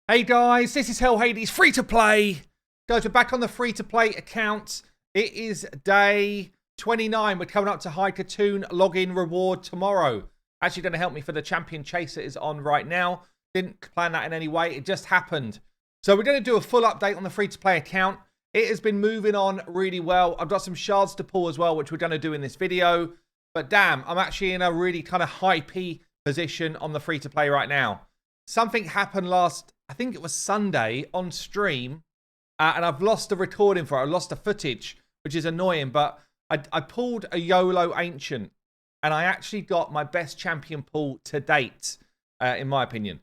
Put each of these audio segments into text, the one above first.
Hey guys, this is Hell Hades free to play. Guys, we're back on the free to play account. It is day 29. We're coming up to High Cartoon login reward tomorrow. Actually going to help me for the champion chase that is on right now. Didn't plan that in any way. It just happened. So we're going to do a full update on the free to play account. It has been moving on really well. I've got some shards to pull as well, which we're going to do in this video. But damn, I'm actually in a really kind of high P position on the free to play right now. Something happened last, I think it was Sunday on stream, and I've lost the recording for it. I lost the footage, which is annoying, but I pulled a YOLO Ancient, and I actually got my best champion pull to date, in my opinion.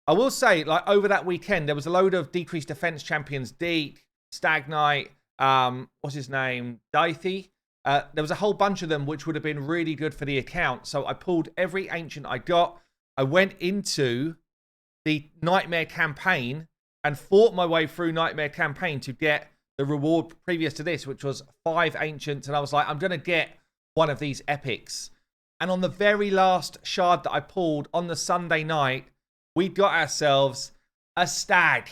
I will say, like, over that weekend, there was a load of decreased defense champions, Deke, Stag Knight, what's his name, Dythy. There was a whole bunch of them, which would have been really good for the account, so I pulled every Ancient I got. I went into the Nightmare campaign and fought my way through Nightmare campaign to get the reward previous to this, which was 5 Ancients. And I was like, I'm going to get one of these epics. And on the very last shard that I pulled on the Sunday night, we got ourselves a stag.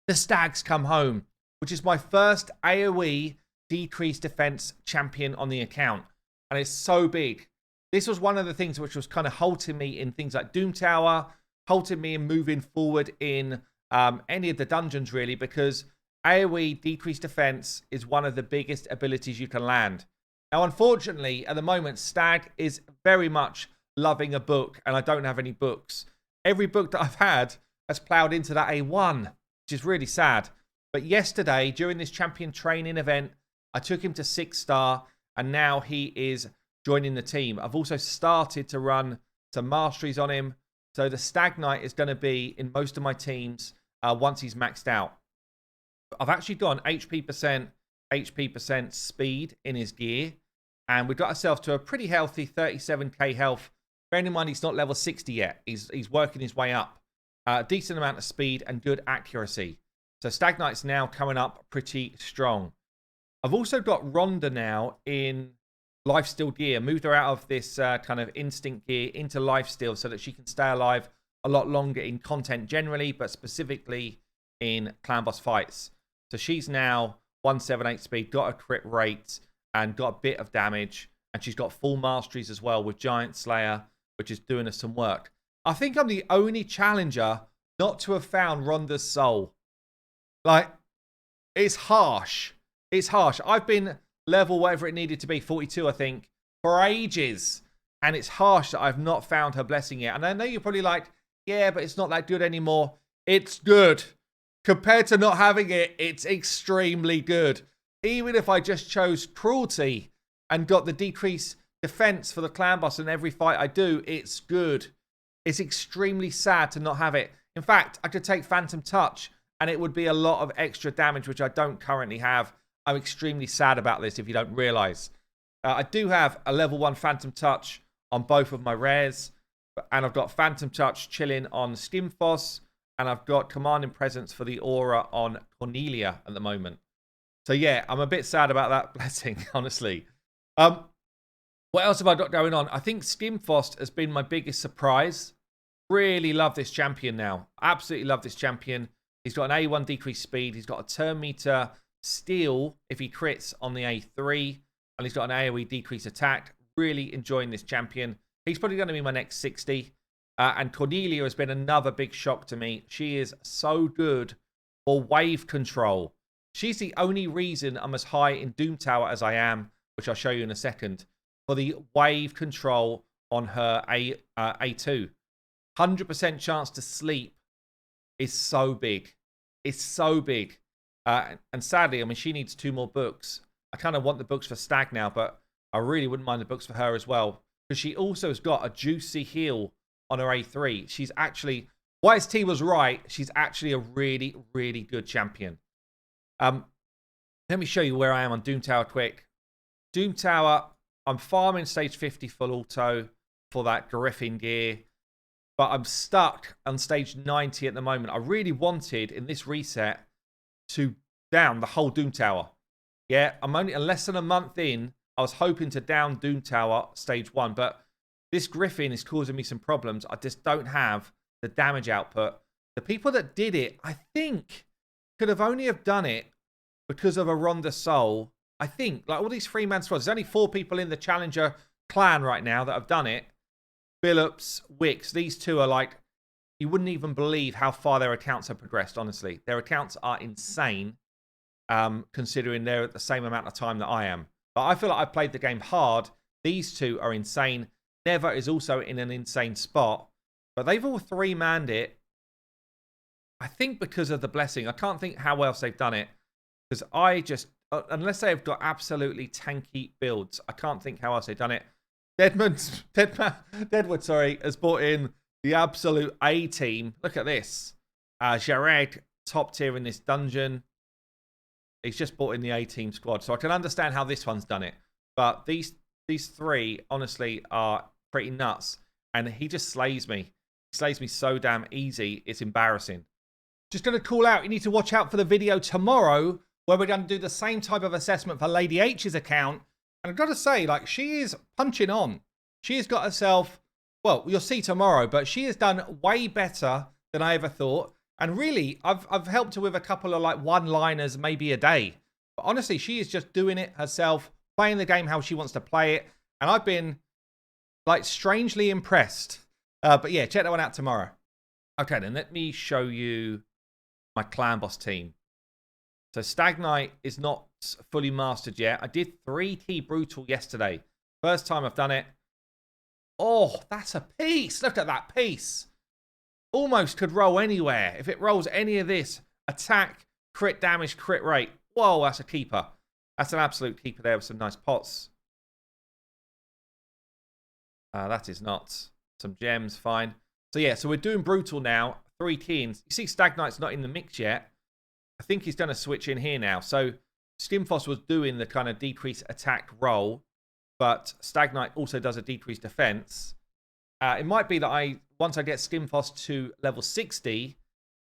The stags come home, which is my first AoE decreased defense champion on the account. And it's so big. This was one of the things which was kind of halting me in things like Doom Tower, halting me in moving forward in any of the dungeons, really, because AoE, decreased defense, is one of the biggest abilities you can land. Now, unfortunately, at the moment, Stag is very much loving a book, and I don't have any books. Every book that I've had has ploughed into that A1, which is really sad. But yesterday, during this champion training event, I took him to 6-star, and now he is joining the team. I've also started to run some masteries on him. So the Stag Knight is going to be in most of my teams once he's maxed out. I've actually gone HP percent speed in his gear. And we've got ourselves to a pretty healthy 37k health. Bearing in mind he's not level 60 yet. He's working his way up. Decent amount of speed and good accuracy. So Stag Knight's now coming up pretty strong. I've also got Rhonda now in lifesteal gear. Moved her out of this kind of instinct gear into lifesteal so that she can stay alive a lot longer in content generally, but specifically in clan boss fights. So she's now 178 speed, got a crit rate, and got a bit of damage. And she's got full masteries as well with Giant Slayer, which is doing us some work. I think I'm the only challenger not to have found Rhonda's soul. Like, it's harsh. It's harsh. I've been level whatever it needed to be, 42 I think, for ages. And it's harsh that I've not found her blessing yet. And I know you're probably like, yeah, but it's not that good anymore. It's good. Compared to not having it, it's extremely good. Even if I just chose cruelty and got the decreased defense for the clan boss in every fight I do, it's good. It's extremely sad to not have it. In fact, I could take Phantom Touch and it would be a lot of extra damage, which I don't currently have. I'm extremely sad about this if you don't realize. I do have a level 1 Phantom Touch on both of my rares. And I've got Phantom Touch chilling on Skimfoss. And I've got Commanding Presence for the Aura on Cornelia at the moment. So yeah, I'm a bit sad about that blessing, honestly. What else have I got going on? I think Skimfoss has been my biggest surprise. Really love this champion now. Absolutely love this champion. He's got an A1 decreased speed. He's got a turn meter steal if he crits on the A3, and he's got an AoE decrease attack. Really enjoying this champion. He's probably going to be my next 60. And Cornelia has been another big shock to me. She is so good for wave control. She's the only reason I'm as high in Doom Tower as I am, which I'll show you in a second, for the wave control on her A2. 100% chance to sleep is so big. It's so big. And sadly, I mean, she needs 2 more books. I kind of want the books for Stag now, but I really wouldn't mind the books for her as well. Because she also has got a juicy heal on her A3. She's actually, YST was right, she's actually a really, really good champion. Let me show you where I am on Doom Tower quick. Doom Tower, I'm farming stage 50 full auto for that Griffin gear. But I'm stuck on stage 90 at the moment. I really wanted, in this reset, to down the whole Doom Tower. Yeah, I'm only less than a month in. I was hoping to down Doom Tower stage 1, but this Griffin is causing me some problems. I just don't have the damage output The people that did it, I think, could have only have done it because of a Ronda Soul. I think, like all these 3-man squads, there's only 4 people in the Challenger clan right now that have done it. Billups, Wicks, these 2 are like, you wouldn't even believe how far their accounts have progressed, honestly. Their accounts are insane, considering they're at the same amount of time that I am. But I feel like I've played the game hard. These 2 are insane. Never is also in an insane spot. But they've all 3-manned it. I think because of the blessing. I can't think how else they've done it. Because I just, unless they've got absolutely tanky builds, I can't think how else they've done it. Deadwood, has brought in the absolute A team. Look at this. Jared, top tier in this dungeon. He's just brought in the A team squad. So I can understand how this one's done it. But these 3, honestly, are pretty nuts. And he just slays me. He slays me so damn easy. It's embarrassing. Just going to call out, you need to watch out for the video tomorrow where we're going to do the same type of assessment for Lady H's account. And I've got to say, like, she is punching on. She has got herself, well, you'll see tomorrow, but she has done way better than I ever thought. And really, I've helped her with a couple of, like, one-liners maybe a day. But honestly, she is just doing it herself, playing the game how she wants to play it. And I've been, like, strangely impressed. But yeah, check that one out tomorrow. Okay, then let me show you my clan boss team. So Stag Knight is not fully mastered yet. I did 3 key brutal yesterday. First time I've done it. Oh, that's a piece. Look at that piece. Almost could roll anywhere. If it rolls any of this, attack, crit damage, crit rate. Whoa, that's a keeper. That's an absolute keeper there with some nice pots. That is not. Some gems, fine. So yeah, so we're doing brutal now. 3 keys. You see Stag Knight's not in the mix yet. I think he's done a switch in here now. So Skimfoss was doing the kind of decreased attack roll, but Stag Knight also does a decreased defense. It might be that once I get Skimfoss to level 60,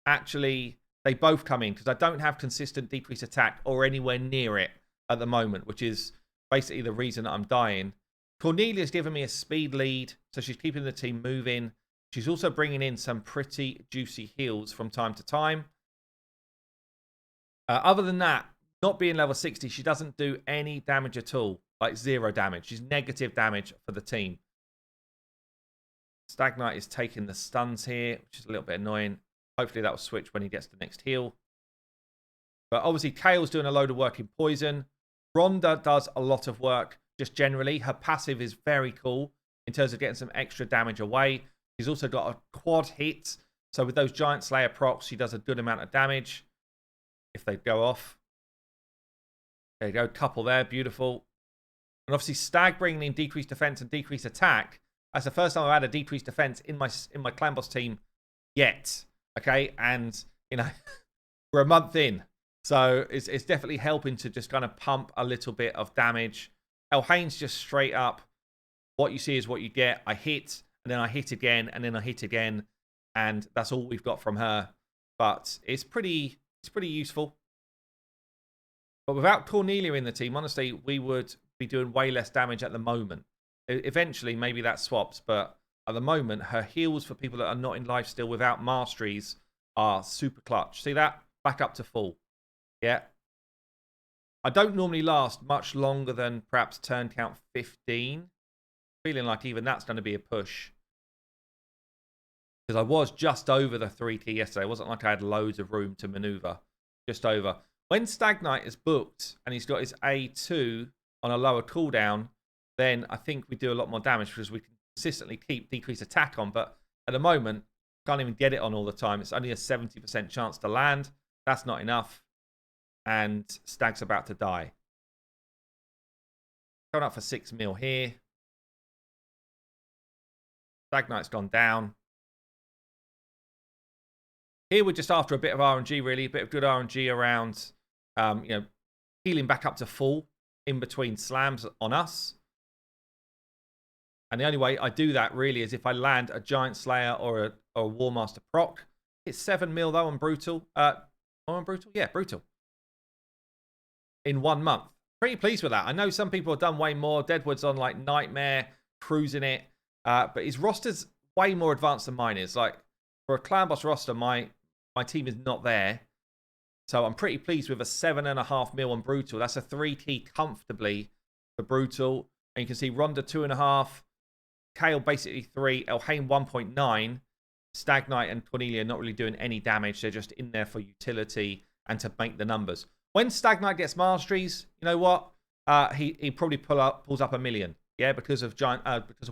actually they both come in because I don't have consistent decreased attack or anywhere near it at the moment, which is basically the reason that I'm dying. Cornelia's given me a speed lead, so she's keeping the team moving. She's also bringing in some pretty juicy heals from time to time. Other than that, not being level 60, she doesn't do any damage at all. Like 0 damage. She's negative damage for the team. Stag Knight is taking the stuns here, which is a little bit annoying. Hopefully that will switch when he gets the next heal. But obviously, Kale's doing a load of work in poison. Rhonda does a lot of work just generally. Her passive is very cool in terms of getting some extra damage away. She's also got a quad hit. So with those Giant Slayer procs, she does a good amount of damage if they go off. There you go, couple there, beautiful. And obviously Stag bringing in decreased defense and decreased attack. That's the first time I've had a decreased defense in my clan boss team yet. Okay, and you know, we're a month in. So it's definitely helping to just kind of pump a little bit of damage. El Haynes just straight up, what you see is what you get. I hit, and then I hit again, and then I hit again. And that's all we've got from her. But it's pretty useful. But without Cornelia in the team, honestly, we would be doing way less damage at the moment. Eventually, maybe that swaps. But at the moment, her heals for people that are not in life still without masteries are super clutch. See that? Back up to full. Yeah. I don't normally last much longer than perhaps turn count 15. Feeling like even that's going to be a push. Because I was just over the 3 key yesterday. It wasn't like I had loads of room to maneuver. Just over. When Stag Knight is booked and he's got his A2 on a lower cooldown, then I think we do a lot more damage because we can consistently keep decreased attack on. But at the moment, can't even get it on all the time. It's only a 70% chance to land. That's not enough. And Stag's about to die. Coming up for 6 mil here. Stag Knight's gone down. Here we're just after a bit of RNG, really. A bit of good RNG around, healing back up to full in between slams on us. And the only way I do that, really, is if I land a Giant Slayer or a War Master proc. It's 7 mil, though, on Brutal. On Brutal? Yeah, Brutal. In 1 month. Pretty pleased with that. I know some people have done way more. Deadwood's on, like, Nightmare, cruising it. But his roster's way more advanced than mine is. Like, for a Clan Boss roster, my team is not there. So I'm pretty pleased with a 7.5 mil on Brutal. That's a 3 key comfortably for Brutal. And you can see Ronda 2.5, Kale basically 3, Elhain 1.9, Stag Knight and Cornelia not really doing any damage. They're just in there for utility and to make the numbers. When Stag Knight gets masteries, you know what? He probably pulls up 1 million. Yeah, because of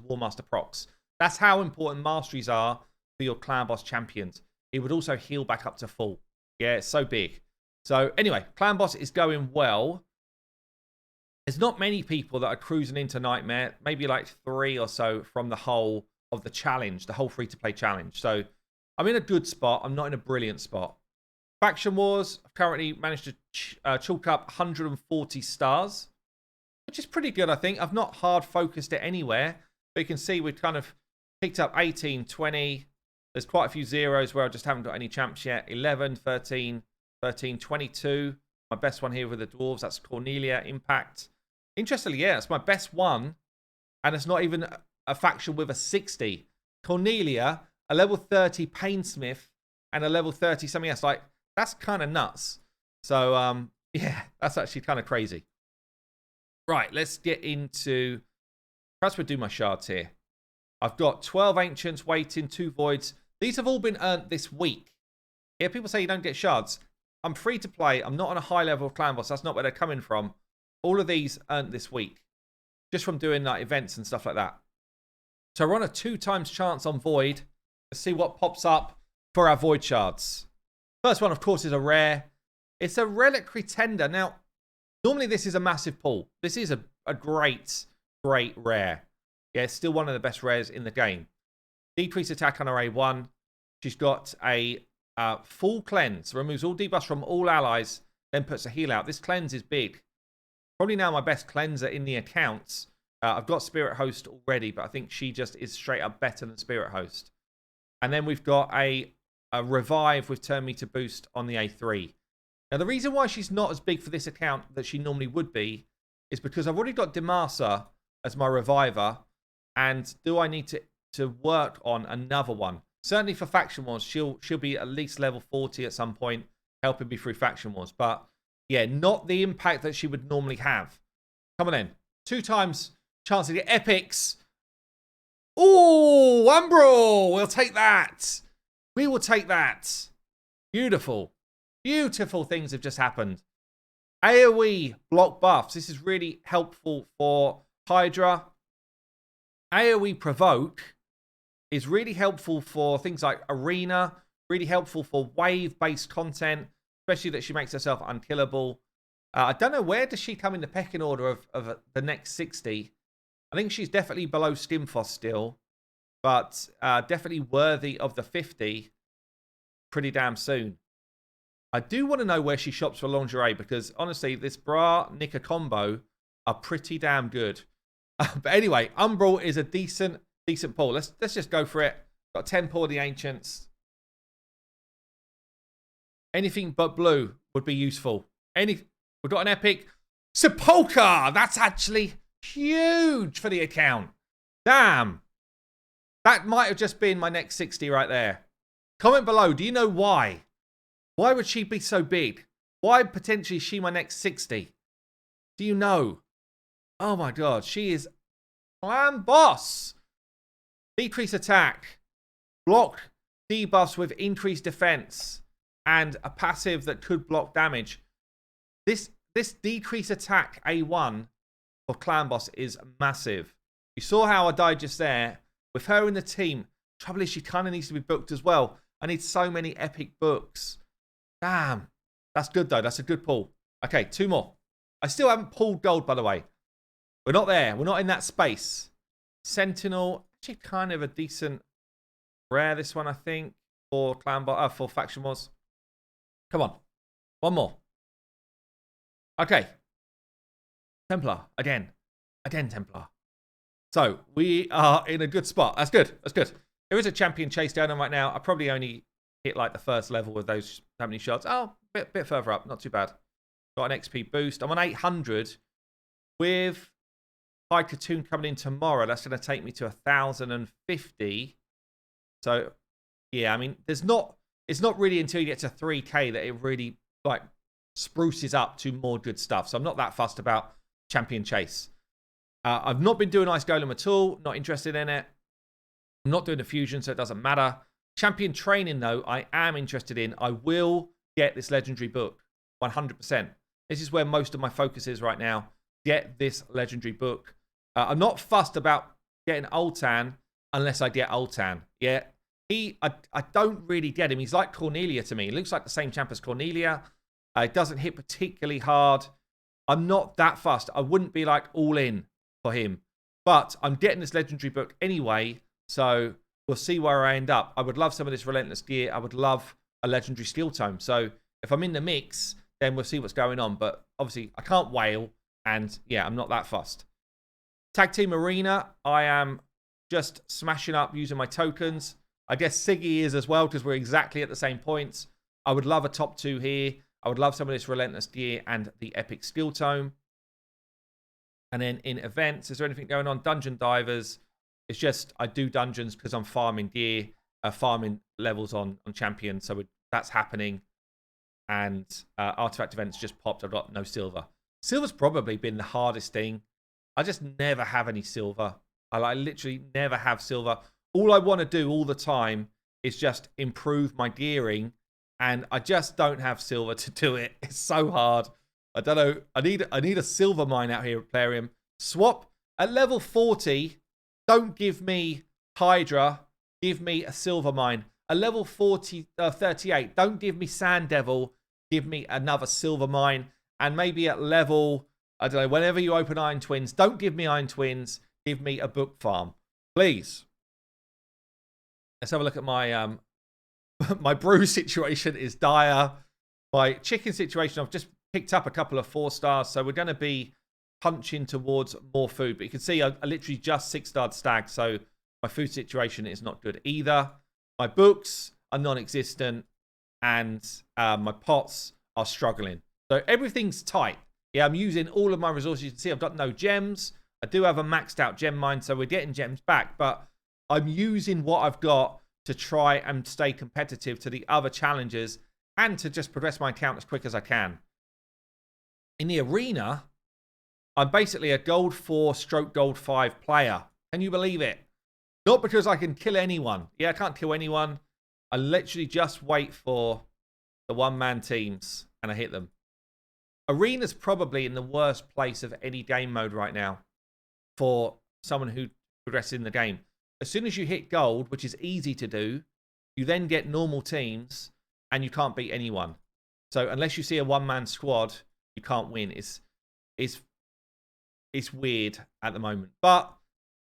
War Master procs. That's how important masteries are for your Clan Boss champions. It would also heal back up to full. Yeah, it's so big. So anyway, Clan Boss is going well. There's not many people that are cruising into Nightmare. Maybe like 3 or so from the whole of the challenge, the whole free-to-play challenge. So I'm in a good spot. I'm not in a brilliant spot. Faction Wars, I've currently managed to chalk up 140 stars, which is pretty good, I think. I've not hard focused it anywhere. But you can see we've kind of picked up 18, 20. There's quite a few zeros where I just haven't got any champs yet. 11, 13, 13, 22. My best one here with the Dwarves. That's Cornelia Impact. Interestingly, yeah, it's my best one. And it's not even a faction with a 60. Cornelia, a level 30 Painsmith, and a level 30 something else. Like, that's kind of nuts. So, yeah, that's actually kind of crazy. Right, let's get into... Perhaps we'll do my shards here. I've got 12 Ancients waiting, 2 Voids. These have all been earned this week. Yeah, people say you don't get shards. I'm free to play. I'm not on a high level of Clan Boss. That's not where they're coming from. All of these earned this week. Just from doing like events and stuff like that. So we're on a 2 times chance on Void. Let's see what pops up for our Void shards. First one, of course, is a rare. It's a Reliquary Tender. Now, normally this is a massive pull. This is a great rare. Yeah, it's still one of the best rares in the game. Decrease attack on her A1. She's got a full cleanse. Removes all debuffs from all allies, then puts a heal out. This cleanse is big. Probably now my best cleanser in the accounts. I've got Spirit Host already, but I think she just is straight up better than Spirit Host. And then we've got a Revive with Turn Meter Boost on the A3. Now, the reason why she's not as big for this account that she normally would be is because I've already got Demasa as my Reviver. And do I need to work on another one? Certainly for Faction Wars, she'll be at least level 40 at some point, helping me through Faction Wars. But yeah, not the impact that she would normally have. Come on in. 2 times chance to get epics. Ooh, Umbral. We'll take that. We will take that. Beautiful. Beautiful things have just happened. AoE block buffs. This is really helpful for Hydra. AoE Provoke is really helpful for things like Arena, really helpful for wave-based content, especially that she makes herself unkillable. I don't know, where does she come in the pecking order of the next 60? I think she's definitely below Stimfos still, but definitely worthy of the 50 pretty damn soon. I do want to know where she shops for lingerie because, honestly, this bra knicker combo are pretty damn good. But anyway, Umbral is a decent pull. Let's just go for it. Got 10 pull of the Ancients. Anything but blue would be useful. We've got an epic Sepulchre. That's actually huge for the account. Damn. That might have just been my next 60 right there. Comment below. Do you know why? Why would she be so big? Why potentially is she my next 60? Do you know? Oh my god, she is Clan Boss. Decrease attack. Block debuffs with increased defense. And a passive that could block damage. This decrease attack A1 for Clan Boss is massive. You saw how I died just there. With her in the team, trouble is she kind of needs to be booked as well. I need so many epic books. Damn. That's good though. That's a good pull. Okay, 2 more. I still haven't pulled gold, by the way. We're not there. We're not in that space. Sentinel. Actually kind of a decent rare, this one, I think, for for Faction Wars. Come on. 1 more. Okay. Templar. Again. Again, Templar. So, we are in a good spot. That's good. That's good. There is a champion chase down on right now. I probably only hit like the first level with those how many shots. Oh, bit further up. Not too bad. Got an XP boost. I'm on 800 with High Cartoon coming in tomorrow. That's going to take me to 1,050. So Yeah, I mean, it's not really until you get to 3K that it really, like, spruces up to more good stuff. So I'm not that fussed about Champion Chase. I've not been doing Ice Golem at all. Not interested in it. I'm not doing the Fusion, so it doesn't matter. Champion Training, though, I am interested in. I will get this Legendary book, 100%. This is where most of my focus is right now. Get this Legendary book. I'm not fussed about getting Ultan unless I get Ultan. Yeah, I don't really get him. He's like Cornelia to me. He looks like the same champ as Cornelia. It doesn't hit particularly hard. I'm not that fussed. I wouldn't be like all in for him. But I'm getting this Legendary book anyway, so we'll see where I end up. I would love some of this Relentless gear. I would love a Legendary Steel Tome. So if I'm in the mix, then we'll see what's going on. But obviously, I can't wail. And yeah, I'm not that fussed. Tag Team Arena, I am just smashing up using my tokens. I guess Siggy is as well because we're exactly at the same points. I would love a top 2 here. I would love some of this Relentless gear and the Epic Steel Tome. And then in events, is there anything going on? Dungeon Divers. It's just I do dungeons because I'm farming gear, farming levels on champion. So that's happening. And artifact events just popped. I've got no silver. Silver's probably been the hardest thing. I just never have any silver. I literally never have silver. All I want to do all the time is just improve my gearing. And I just don't have silver to do it. It's so hard. I don't know. I need a silver mine out here at Plarium. Swap at level 40. Don't give me Hydra. Give me a silver mine. At level 38. Don't give me Sand Devil. Give me another silver mine. And maybe at level, I don't know, whenever you open Iron Twins, don't give me Iron Twins. Give me a book farm. Please. Let's have a look at my my brew situation is dire. My chicken situation, I've just picked up a couple of 4 stars, so we're going to be punching towards more food. But you can see I literally just 6-starred stag, so my food situation is not good either. My books are non-existent, and my pots are struggling. So everything's tight. Yeah, I'm using all of my resources. You can see I've got no gems. I do have a maxed out gem mine, so we're getting gems back, but I'm using what I've got to try and stay competitive to the other challenges and to just progress my account as quick as I can. In the arena, I'm basically a gold 4 stroke gold 5 player. Can you believe it? Not because I can kill anyone. Yeah, I can't kill anyone. I literally just wait for the one-man teams and I hit them. Arena's probably in the worst place of any game mode right now for someone who progresses in the game. As soon as you hit gold, which is easy to do, you then get normal teams and you can't beat anyone. So unless you see a one-man squad, you can't win. It's weird at the moment. But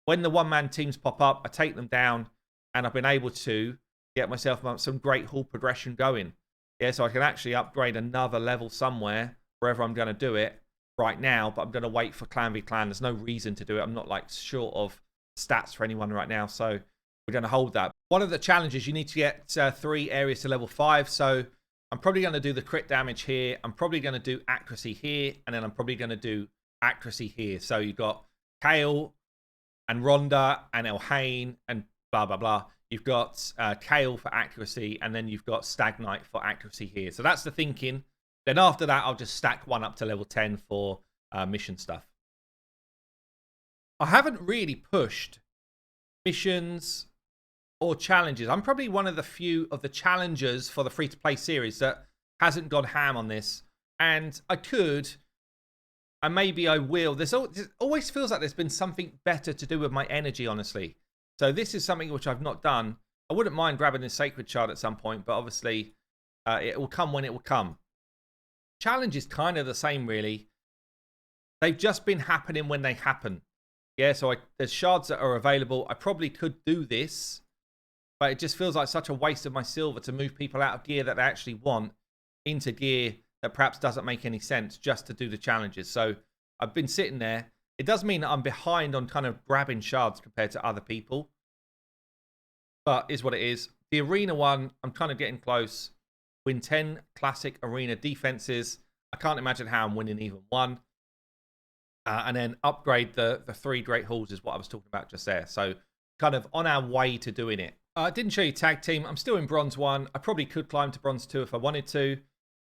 when the one-man teams pop up, I take them down and I've been able to get myself some great hall progression going. Yeah, so I can actually upgrade another level somewhere, wherever I'm going to do it right now, but I'm going to wait for Clan v Clan. There's no reason to do it. I'm not like short of stats for anyone right now, so we're going to hold that. One of the challenges, you need to get 3 areas to level 5, so I'm probably going to do the crit damage here. I'm probably going to do accuracy here, and then I'm probably going to do accuracy here. So you've got Kale and Rhonda and Elhain and blah, blah, blah. You've got Kale for accuracy, and then you've got Stag Knight for accuracy here. So that's the thinking. Then after that, I'll just stack one up to level 10 for mission stuff. I haven't really pushed missions or challenges. I'm probably one of the few of the challengers for the free-to-play series that hasn't gone ham on this. And I could, and maybe I will. It always feels like there's been something better to do with my energy, honestly. So this is something which I've not done. I wouldn't mind grabbing this Sacred Shard at some point, but obviously it will come when it will come. Challenge is kind of the same, really. They've just been happening when they happen. Yeah, so there's shards that are available. I probably could do this, but it just feels like such a waste of my silver to move people out of gear that they actually want into gear that perhaps doesn't make any sense just to do the challenges. So I've been sitting there. It does mean that I'm behind on kind of grabbing shards compared to other people, but is what it is. The arena one, I'm kind of getting close. Win 10 classic arena defenses. I can't imagine how I'm winning even one. And then upgrade the 3 great halls is what I was talking about just there. So kind of on our way to doing it. I didn't show you tag team. I'm still in bronze 1. I probably could climb to bronze 2 if I wanted to.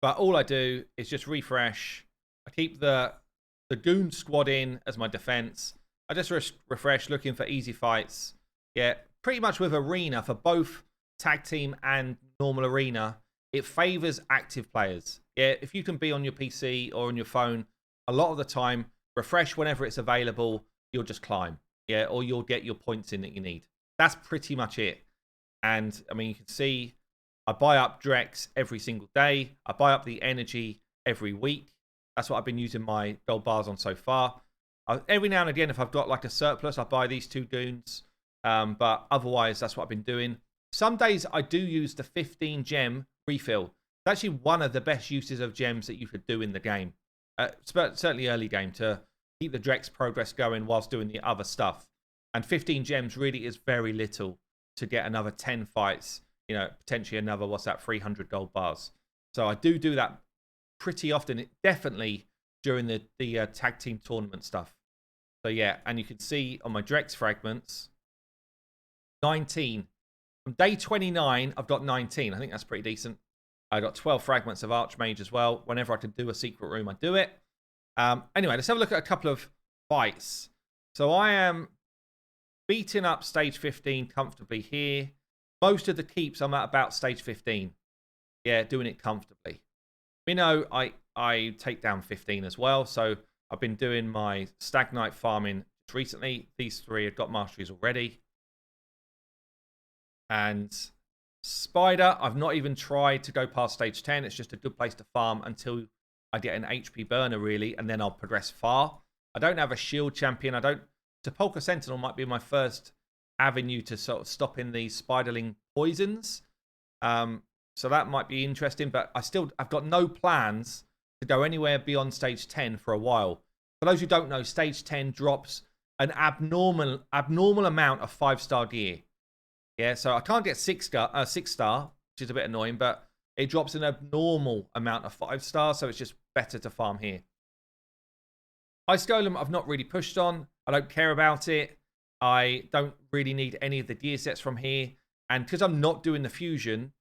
But all I do is just refresh. I keep the goon squad in as my defense. I just refresh looking for easy fights. Yeah, pretty much with arena for both tag team and normal arena, it favors active players. Yeah, if you can be on your PC or on your phone, a lot of the time, refresh whenever it's available, you'll just climb. Yeah, or you'll get your points in that you need. That's pretty much it. And I mean, you can see I buy up Drex every single day. I buy up the energy every week. That's what I've been using my gold bars on so far. Every now and again, if I've got like a surplus, I buy these 2 goons. But otherwise, that's what I've been doing. Some days I do use the 15 gem refill. It's actually one of the best uses of gems that you could do in the game. Certainly early game, to keep the Drex progress going whilst doing the other stuff. And 15 gems really is very little to get another 10 fights. You know, potentially another, 300 gold bars. So I do that pretty often, definitely during the tag team tournament stuff. So yeah, and you can see on my Drex fragments, 19. From day 29, I've got 19. I think that's pretty decent. I got 12 fragments of Archmage as well. Whenever I can do a secret room, I do it. Anyway, let's have a look at a couple of fights. So I am beating up stage 15 comfortably here. Most of the keeps, I'm at about stage 15. Yeah, doing it comfortably. Minnow, I take down 15 as well. So I've been doing my Stag Knight farming recently. These 3 have got masteries already. And Spider, I've not even tried to go past stage 10. It's just a good place to farm until I get an HP burner, really, and then I'll progress far. I don't have a shield champion. Sepulchre Sentinel might be my first avenue to sort of stop in these spiderling poisons. So that might be interesting, but I've got no plans to go anywhere beyond stage 10 for a while. For those who don't know, stage 10 drops an abnormal amount of 5-star gear. Yeah, so I can't get 6-star, which is a bit annoying, but it drops an abnormal amount of 5-stars, so it's just better to farm here. Ice Golem, I've not really pushed on. I don't care about it. I don't really need any of the gear sets from here. And because I'm not doing the fusion,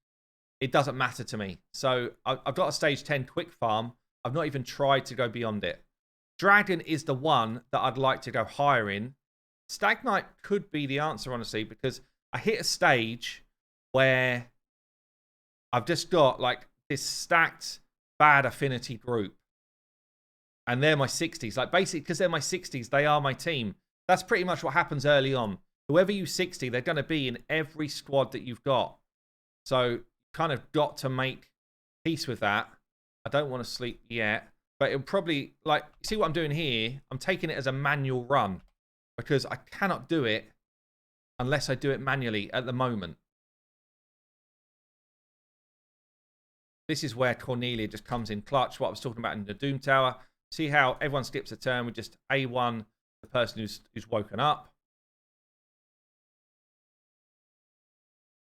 it doesn't matter to me. So I've got a stage 10 quick farm. I've not even tried to go beyond it. Dragon is the one that I'd like to go higher in. Stag Knight could be the answer, honestly, because I hit a stage where I've just got like this stacked bad affinity group. And they're my 60s. Like basically, because they're my 60s, they are my team. That's pretty much what happens early on. Whoever you 60, they're going to be in every squad that you've got. So you kind of got to make peace with that. I don't want to sleep yet. But it'll probably, like, see what I'm doing here? I'm taking it as a manual run. Because I cannot do it unless I do it manually at the moment. This is where Cornelia just comes in clutch. What I was talking about in the Doom Tower. See how everyone skips a turn. We just A1 the person who's woken up.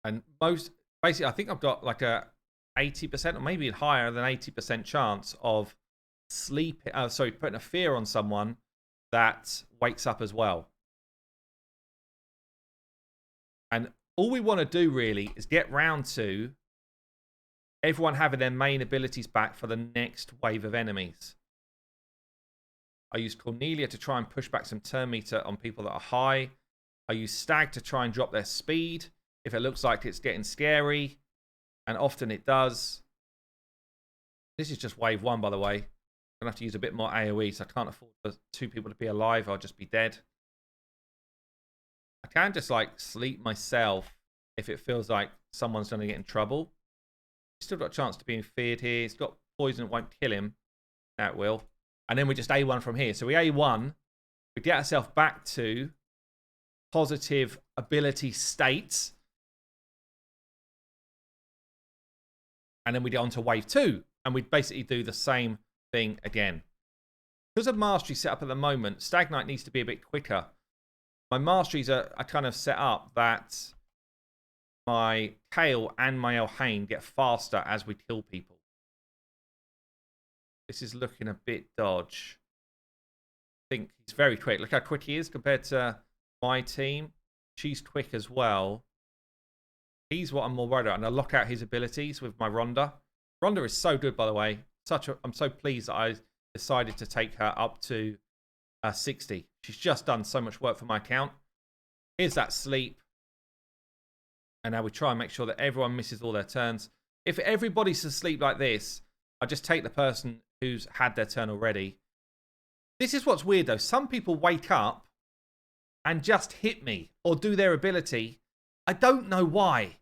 And basically, I think I've got like a 80% or maybe higher than 80% chance of putting a fear on someone that wakes up as well. And all we want to do really is get round to everyone having their main abilities back for the next wave of enemies. I use Cornelia to try and push back some turn meter on people that are high. I use Stag to try and drop their speed if it looks like it's getting scary. And often it does. This is just wave 1, by the way. I'm going to have to use a bit more AoE, so I can't afford for 2 people to be alive. I'll just be dead. I can just like sleep myself if it feels like someone's going to get in trouble. Still got a chance to be feared here. He's got poison that won't kill him. Now it will. And then we just A1 from here. So we A1. We get ourselves back to positive ability states. And then we get on to wave 2. And we basically do the same thing again. Because of mastery set up at the moment, Stag Knight needs to be a bit quicker. My masteries are kind of set up that my Kale and my Elhain get faster as we kill people. This is looking a bit dodge. I think he's very quick. Look how quick he is compared to my team. She's quick as well. He's what I'm more worried about. And I lock out his abilities with my Rhonda. Rhonda is so good, by the way. I'm so pleased that I decided to take her up to 60. She's just done so much work for my account. Here's that sleep. And now we try and make sure that everyone misses all their turns. If everybody's asleep like this, I just take the person who's had their turn already. This is what's weird, though. Some people wake up and just hit me or do their ability. I don't know why.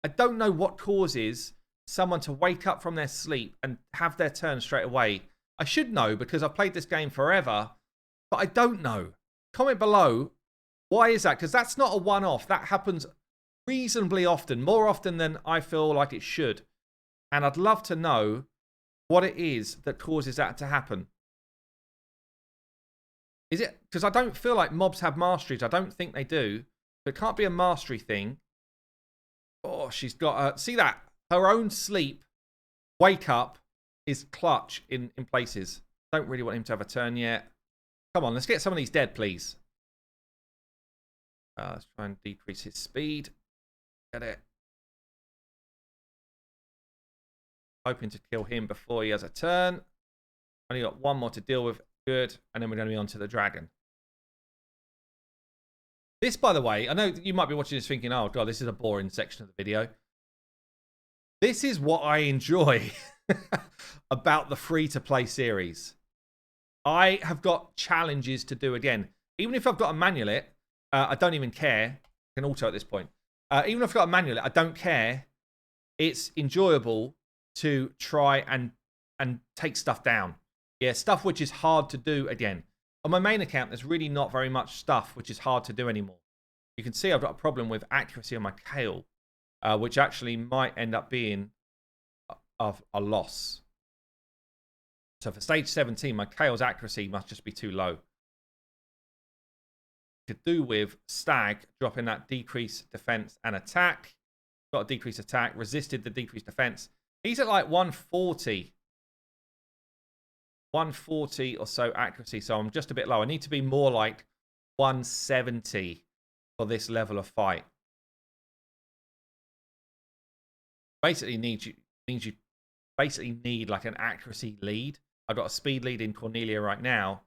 I don't know what causes someone to wake up from their sleep and have their turn straight away. I should know because I've played this game forever, but I don't know. Comment below, why is that? Because that's not a one-off. That happens reasonably often, more often than I feel like it should. And I'd love to know what it is that causes that to happen. Is it because I don't feel like mobs have masteries? I don't think they do. But it can't be a mastery thing. Oh, she's got see that? Her own sleep, wake up, is clutch in places. Don't really want him to have a turn yet. Come on, let's get some of these dead, please. Let's try and decrease his speed. Get it. Hoping to kill him before he has a turn. Only got one more to deal with. Good. And then we're going to be on to the dragon. This, by the way, I know you might be watching this thinking, oh, God, this is a boring section of the video. This is what I enjoy about the free-to-play series. I have got challenges to do again. Even if I've got to manual it, I don't even care. I can auto at this point. Even if I've got to manual it, I don't care. It's enjoyable to try and take stuff down. Yeah, stuff which is hard to do again. On my main account, there's really not very much stuff which is hard to do anymore. You can see I've got a problem with accuracy on my Kale, which actually might end up being of a loss. So for stage 17, my Kale's accuracy must just be too low. To do with Stag dropping that decreased defense and attack. Got a decreased attack, resisted the decreased defense. He's at like 140. 140 or so accuracy, so I'm just a bit low. I need to be more like 170 for this level of fight. Basically means you basically need like an accuracy lead. I've got a speed lead in Cornelia right now.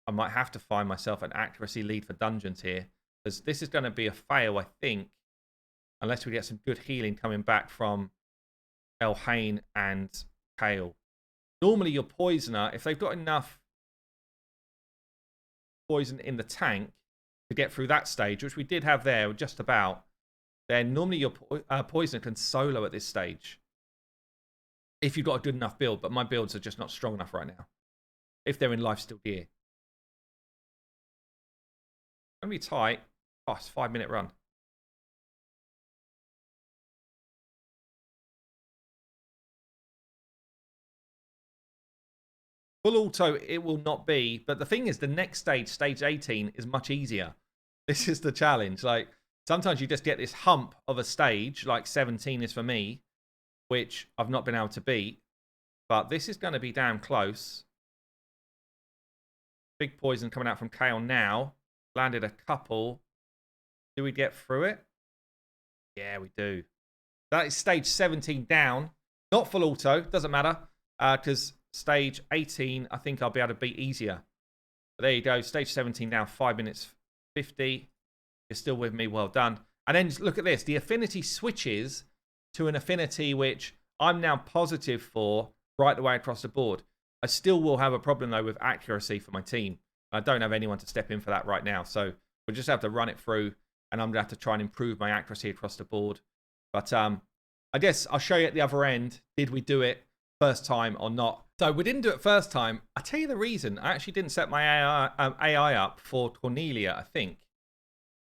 I might have to find myself an accuracy lead for dungeons here, because this is going to be a fail, I think, unless we get some good healing coming back from Elhain and Kale. Normally, your poisoner, if they've got enough poison in the tank to get through that stage, which we did have there just about, then normally your poisoner can solo at this stage. If you've got a good enough build, but my builds are just not strong enough right now. If they're in lifesteal gear. Gonna be tight. Oh, it's a 5-minute run. Full auto, it will not be. But the thing is, the next stage, stage 18, is much easier. This is the challenge. Like, sometimes you just get this hump of a stage, like 17 is for me, which I've not been able to beat. But this is going to be damn close. Big poison coming out from Kale now. Landed a couple. Do we get through it? Yeah, we do. That is stage 17 down. Not full auto. Doesn't matter. Because stage 18, I think I'll be able to beat easier. But there you go. Stage 17 down. 5 minutes 50. You're still with me. Well done. And then look at this. The affinity switches to an affinity which I'm now positive for right the way across the board. I still will have a problem, though, with accuracy for my team. I don't have anyone to step in for that right now. So we'll just have to run it through. And I'm going to have to try and improve my accuracy across the board. But I guess I'll show you at the other end. Did we do it first time or not? So we didn't do it first time. I'll tell you the reason. I actually didn't set my AI up for Cornelia, I think.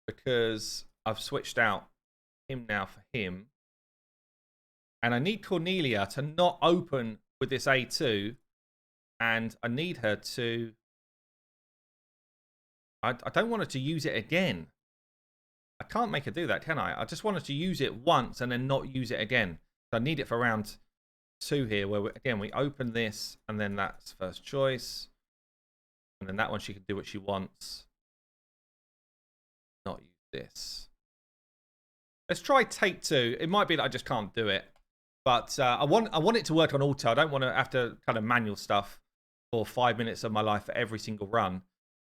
Because I've switched out him now for him. And I need Cornelia to not open with this A2. And I need her to... I don't want her to use it again. I can't make her do that, can I? I just want her to use it once and then not use it again. So I need it for round 2 here, where, again, we open this, and then that's first choice. And then that one, she can do what she wants. Not use this. Let's try take 2. It might be that I just can't do it. But I want it to work on auto. I don't want to have to kind of manual stuff for 5 minutes of my life for every single run.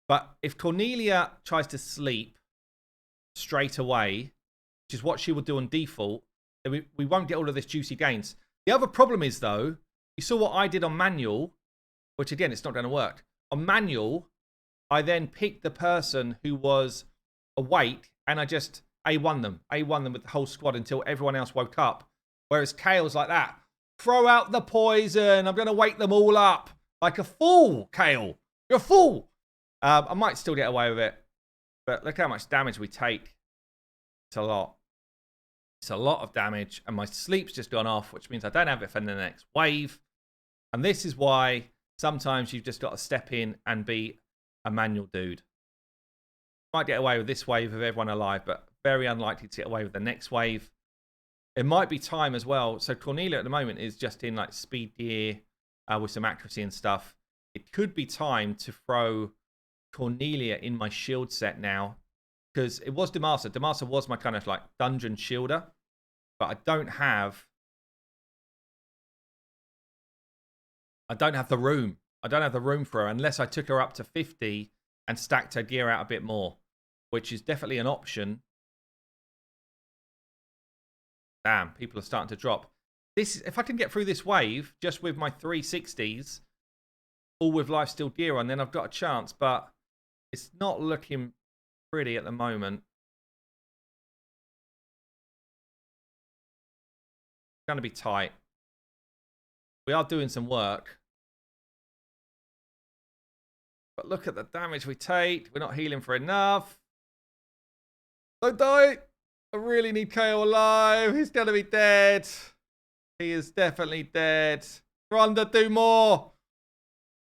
But if Cornelia tries to sleep straight away, which is what she will do on default, then we won't get all of this juicy gains. The other problem is, though, you saw what I did on manual, which, again, it's not going to work. On manual, I then picked the person who was awake, and I just A1 them. A1 them with the whole squad until everyone else woke up. Whereas Kale's like that. Throw out the poison. I'm going to wake them all up. Like a fool, Kale. You're a fool. I might still get away with it. But look how much damage we take. It's a lot. It's a lot of damage. And my sleep's just gone off, which means I don't have it for the next wave. And this is why sometimes you've just got to step in and be a manual dude. Might get away with this wave of everyone alive, but very unlikely to get away with the next wave. It might be time as well. So Cornelia at the moment is just in like speed gear with some accuracy and stuff. It could be time to throw Cornelia in my shield set now, because it was Demacia. Demacia was my kind of like dungeon shielder, but I don't have the room. I don't have the room for her unless I took her up to 50 and stacked her gear out a bit more, which is definitely an option. Damn, people are starting to drop. If I can get through this wave just with my 360s, all with life steal gear on, then I've got a chance, but it's not looking pretty at the moment. It's going to be tight. We are doing some work. But look at the damage we take. We're not healing for enough. Don't die. I really need Kale alive. He's going to be dead. He is definitely dead. Rhonda, do more.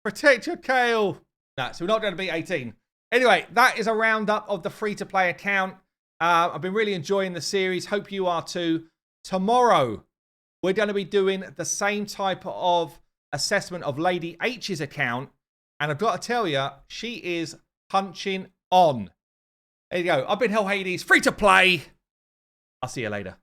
Protect your Kale. No, so we're not going to beat 18. Anyway, that is a roundup of the free-to-play account. I've been really enjoying the series. Hope you are too. Tomorrow, we're going to be doing the same type of assessment of Lady H's account. And I've got to tell you, she is punching on. There you go. I've been Hell Hades, free to play. I'll see you later.